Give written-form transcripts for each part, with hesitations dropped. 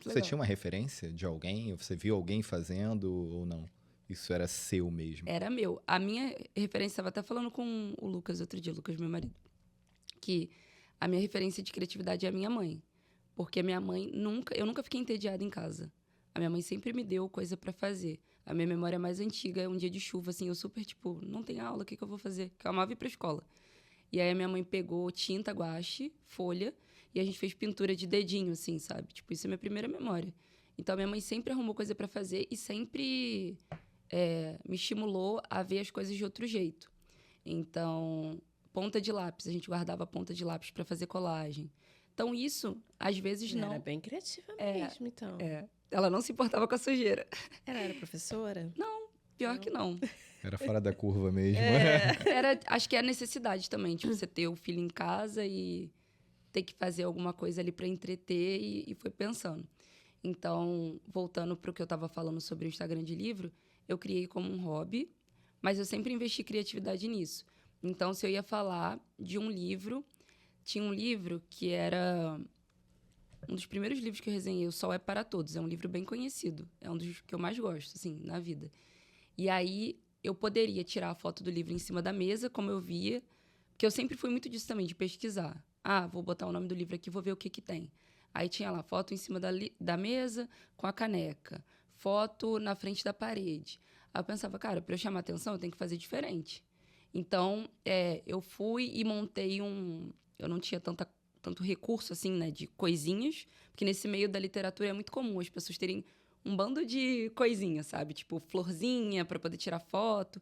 muito legal. Você tinha uma referência de alguém? Você viu alguém fazendo ou não? Isso era seu mesmo? Era meu. A minha referência, estava até falando com o Lucas outro dia, o Lucas, meu marido, que a minha referência de criatividade é a minha mãe. Porque a minha mãe eu nunca fiquei entediada em casa. A minha mãe sempre me deu coisa pra fazer. A minha memória mais antiga é um dia de chuva, assim, eu super, tipo, não tem aula, o que eu vou fazer? Porque eu amava ir pra escola. E aí a minha mãe pegou tinta, guache, folha, e a gente fez pintura de dedinho, assim, sabe? Tipo, isso é minha primeira memória. Então, a minha mãe sempre arrumou coisa pra fazer e sempre me estimulou a ver as coisas de outro jeito. Então, ponta de lápis. A gente guardava a ponta de lápis pra fazer colagem. Então, isso, às vezes, não... Era bem criativa mesmo, então. Ela não se importava com a sujeira. Ela era professora? Não, pior que não. Era fora da curva mesmo. Acho que é a necessidade também, tipo, você ter o filho em casa e ter que fazer alguma coisa ali para entreter e foi pensando. Então, voltando para o que eu estava falando sobre o Instagram de livro, eu criei como um hobby, mas eu sempre investi criatividade nisso. Então, se eu ia falar de um livro, tinha um livro que era um dos primeiros livros que eu resenhei, O Sol é para Todos. É um livro bem conhecido, é um dos que eu mais gosto, assim, na vida. E aí, eu poderia tirar a foto do livro em cima da mesa, como eu via, porque eu sempre fui muito disso também, de pesquisar. Vou botar o nome do livro aqui, vou ver o que tem. Aí tinha lá, foto em cima da mesa com a caneca, foto na frente da parede. Aí eu pensava, cara, para eu chamar atenção, eu tenho que fazer diferente. Então, eu fui e montei eu não tinha tanto recurso, assim, né, de coisinhas, porque nesse meio da literatura é muito comum as pessoas terem um bando de coisinha, sabe? Tipo, florzinha para poder tirar foto.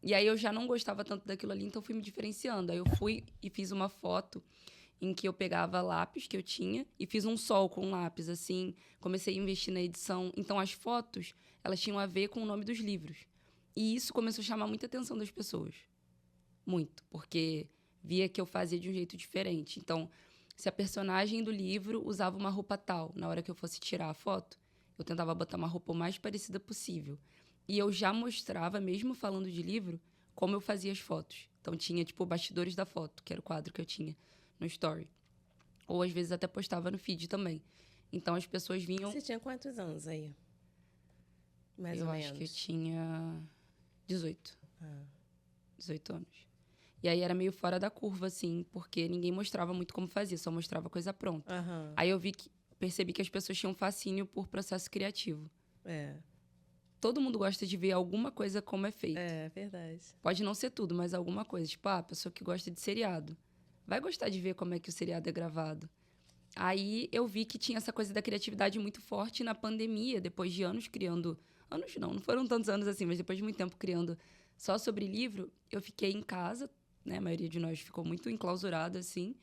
E aí eu já não gostava tanto daquilo ali, então fui me diferenciando. Aí eu fui e fiz uma foto em que eu pegava lápis que eu tinha e fiz um sol com lápis, assim. Comecei a investir na edição. Então, as fotos, elas tinham a ver com o nome dos livros. E isso começou a chamar muita atenção das pessoas. Muito. Porque via que eu fazia de um jeito diferente. Então, se a personagem do livro usava uma roupa tal, na hora que eu fosse tirar a foto, eu tentava botar uma roupa o mais parecida possível. E eu já mostrava, mesmo falando de livro, como eu fazia as fotos. Então, tinha, tipo, bastidores da foto, que era o quadro que eu tinha no story. Ou, às vezes, até postava no feed também. Então, as pessoas vinham... Você tinha quantos anos aí? Mais ou menos. Eu acho que eu tinha 18. 18 anos. E aí, era meio fora da curva, assim, porque ninguém mostrava muito como fazia, só mostrava coisa pronta. Uhum. Aí, percebi que as pessoas tinham fascínio por processo criativo. Todo mundo gosta de ver alguma coisa como é feito. É, verdade. Pode não ser tudo, mas alguma coisa. Tipo, a pessoa que gosta de seriado vai gostar de ver como é que o seriado é gravado. Aí eu vi que tinha essa coisa da criatividade muito forte na pandemia, depois de anos criando... Anos não foram tantos anos assim, mas depois de muito tempo criando só sobre livro, eu fiquei em casa, né? A maioria de nós ficou muito enclausurada, assim.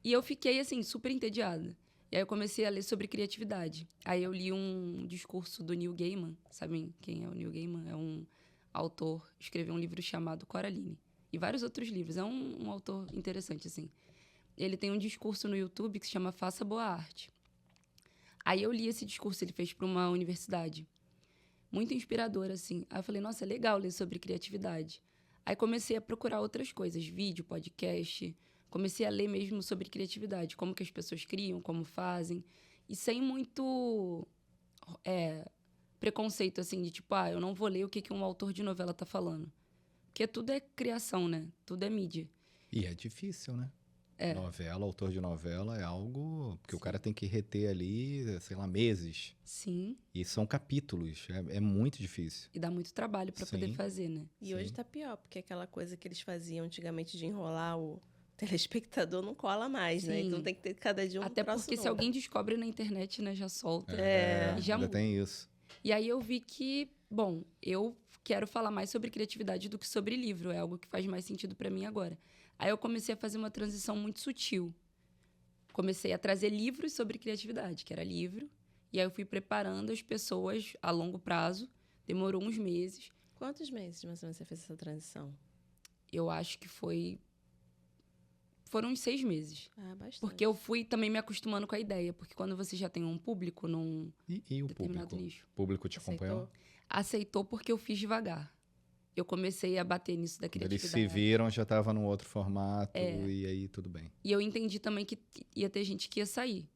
E eu fiquei, assim, super entediada. E aí eu comecei a ler sobre criatividade. Aí eu li um discurso do Neil Gaiman. Sabem quem é o Neil Gaiman? É um autor, escreveu um livro chamado Coraline. E vários outros livros. É um autor interessante, assim. Ele tem um discurso no YouTube que se chama Faça Boa Arte. Aí eu li esse discurso, ele fez para uma universidade. Muito inspirador, assim. Aí eu falei, nossa, é legal ler sobre criatividade. Aí comecei a procurar outras coisas, vídeo, podcast. Comecei a ler mesmo sobre criatividade, como que as pessoas criam, como fazem. E sem muito preconceito, assim, de tipo, eu não vou ler o que um autor de novela tá falando. Porque tudo é criação, né? Tudo é mídia. E é difícil, né? Novela, autor de novela é algo que o cara tem que reter ali, sei lá, meses. Sim. E são capítulos, é muito difícil. E dá muito trabalho para poder fazer, né? E hoje tá pior, porque aquela coisa que eles faziam antigamente de enrolar o telespectador não cola mais, né? Então tem que ter cada dia um Até troço porque novo. se alguém descobre na internet, né, já solta. E já ainda muda. tem isso. E aí eu vi que, bom, eu quero falar mais sobre criatividade do que sobre livro. É algo que faz mais sentido para mim agora. Aí eu comecei a fazer uma transição muito sutil. Comecei a trazer livros sobre criatividade, que era livro. E aí eu fui preparando as pessoas a longo prazo. Demorou uns meses. Quantos meses, mais ou menos, você fez essa transição? Eu acho que foram uns 6 meses. Bastante. Porque eu fui também me acostumando com a ideia. Porque quando você já tem um público num E o determinado público? nicho. O público te acompanhou? Aceitou porque eu fiz devagar. Eu comecei a bater nisso da criatividade. Eles se viram, já estava num outro formato, e aí tudo bem. E eu entendi também que ia ter gente que ia sair.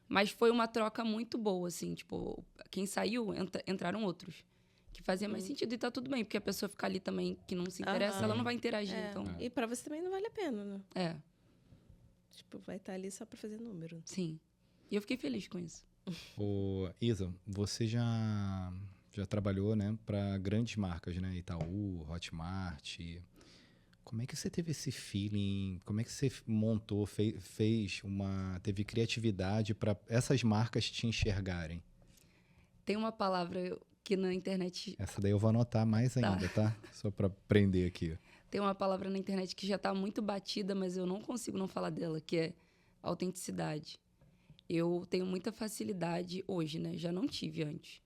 Mas foi uma troca muito boa, assim. Tipo, quem saiu, entraram outros. Que fazia mais sentido. E tá tudo bem, porque a pessoa ficar ali também que não se interessa, ela não vai interagir. Então... E pra você também não vale a pena, né? É. Tipo, vai estar ali só pra fazer número. Sim. E eu fiquei feliz com isso. Isa, você já trabalhou, né, para grandes marcas, né? Itaú, Hotmart. Como é que você teve esse feeling? Como é que você montou, teve criatividade para essas marcas te enxergarem? Tem uma palavra que na internet... Essa daí eu vou anotar mais ainda, tá? Só para aprender aqui. Tem uma palavra na internet que já tá muito batida, mas eu não consigo não falar dela, que é autenticidade. Eu tenho muita facilidade hoje, né? Já não tive antes.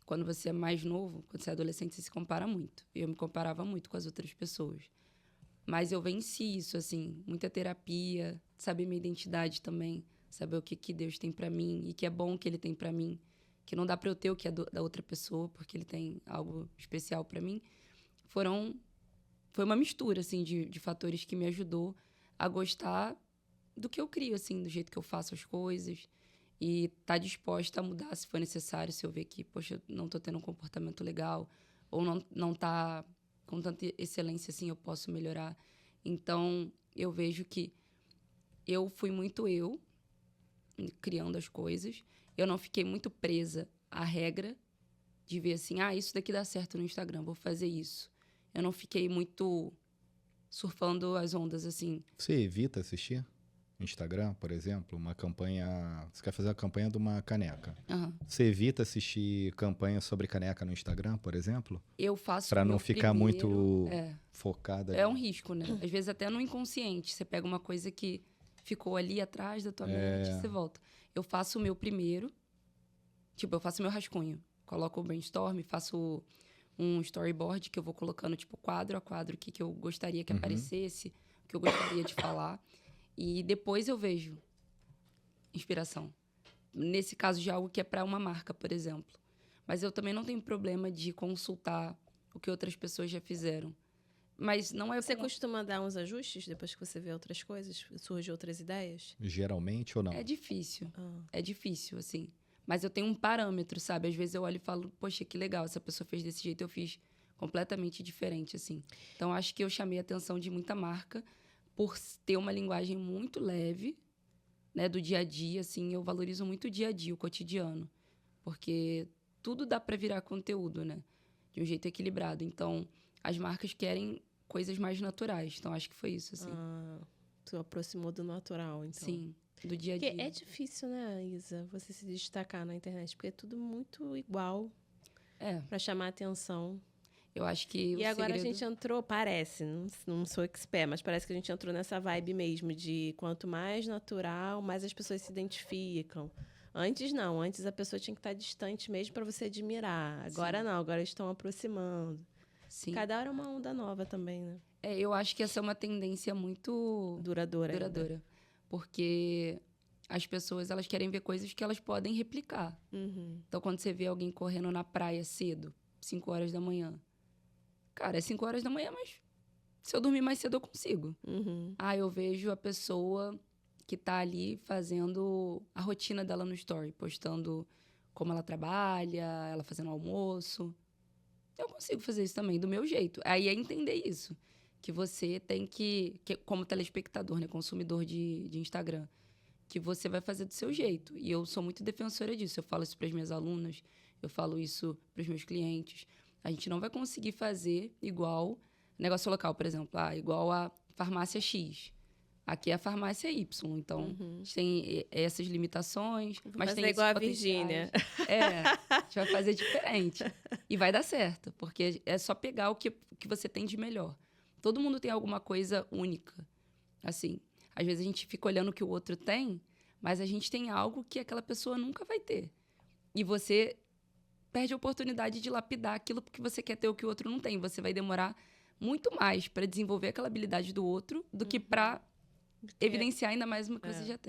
Quando você é mais novo, quando você é adolescente, você se compara muito. Eu me comparava muito com as outras pessoas. Mas eu venci isso, assim, muita terapia, saber minha identidade também, saber o que Deus tem pra mim e que é bom que Ele tem pra mim, que não dá pra eu ter o que é da outra pessoa, porque Ele tem algo especial pra mim. Foi uma mistura, assim, de fatores que me ajudou a gostar do que eu crio, assim, do jeito que eu faço as coisas e tá disposta a mudar se for necessário, se eu ver que, poxa, eu não tô tendo um comportamento legal ou não tá com tanta excelência assim, eu posso melhorar. Então, eu vejo que eu fui muito eu, criando as coisas. Eu não fiquei muito presa à regra de ver assim, isso daqui dá certo no Instagram, vou fazer isso. Eu não fiquei muito surfando as ondas, assim. Você evita assistir Instagram, por exemplo, uma campanha... Você quer fazer a campanha de uma caneca. Você evita assistir campanha sobre caneca no Instagram, por exemplo? Eu faço para não ficar muito focada. É um risco, né? Às vezes até no inconsciente. Você pega uma coisa que ficou ali atrás da tua mente e você volta. Eu faço o meu primeiro. Tipo, eu faço meu rascunho. Coloco o brainstorm, faço um storyboard que eu vou colocando, tipo, quadro a quadro, o que eu gostaria que aparecesse, o que eu gostaria de falar. E depois eu vejo inspiração. Nesse caso de algo que é para uma marca, por exemplo. Mas eu também não tenho problema de consultar o que outras pessoas já fizeram. Mas não é... Você costuma dar uns ajustes depois que você vê outras coisas? Surgem outras ideias? Geralmente ou não? É difícil. É difícil, assim. Mas eu tenho um parâmetro, sabe? Às vezes eu olho e falo, poxa, que legal, essa pessoa fez desse jeito, eu fiz completamente diferente, assim. Então, acho que eu chamei a atenção de muita marca por ter uma linguagem muito leve, né? Do dia a dia, assim. Eu valorizo muito o dia a dia, o cotidiano. Porque tudo dá para virar conteúdo, né? De um jeito equilibrado. Então, as marcas querem coisas mais naturais. Então, acho que foi isso, assim. Tu aproximou do natural, então. Sim, do dia a dia. Porque é difícil, né, Isa, você se destacar na internet, porque é tudo muito igual para chamar atenção. Eu acho que E agora a gente entrou, parece, não sou expert, mas parece que a gente entrou nessa vibe mesmo de quanto mais natural, mais as pessoas se identificam. Antes não, antes a pessoa tinha que estar distante mesmo para você admirar. Agora não, agora estão aproximando. Sim. Cada hora é uma onda nova também, né? Eu acho que essa é uma tendência muito duradoura. Porque as pessoas, elas querem ver coisas que elas podem replicar. Então, quando você vê alguém correndo na praia cedo, 5 horas da manhã. Cara, é 5 horas da manhã, mas se eu dormir mais cedo, eu consigo. Eu vejo a pessoa que tá ali fazendo a rotina dela no story, postando como ela trabalha, ela fazendo almoço. Eu consigo fazer isso também, do meu jeito. Aí é entender isso. Que você tem que como telespectador, né, consumidor de Instagram, que você vai fazer do seu jeito. E eu sou muito defensora disso. Eu falo isso para as minhas alunas, eu falo isso para os meus clientes. A gente não vai conseguir fazer igual negócio local, por exemplo, igual a farmácia X. Aqui é a farmácia Y, então a gente tem essas limitações, mas tem igual a Virgínia. A gente vai fazer diferente. E vai dar certo, porque é só pegar o que você tem de melhor. Todo mundo tem alguma coisa única. Assim, às vezes a gente fica olhando o que o outro tem, mas a gente tem algo que aquela pessoa nunca vai ter. E você perde a oportunidade de lapidar aquilo porque você quer ter o que o outro não tem. Você vai demorar muito mais para desenvolver aquela habilidade do outro do que para evidenciar ainda mais uma que você já tem.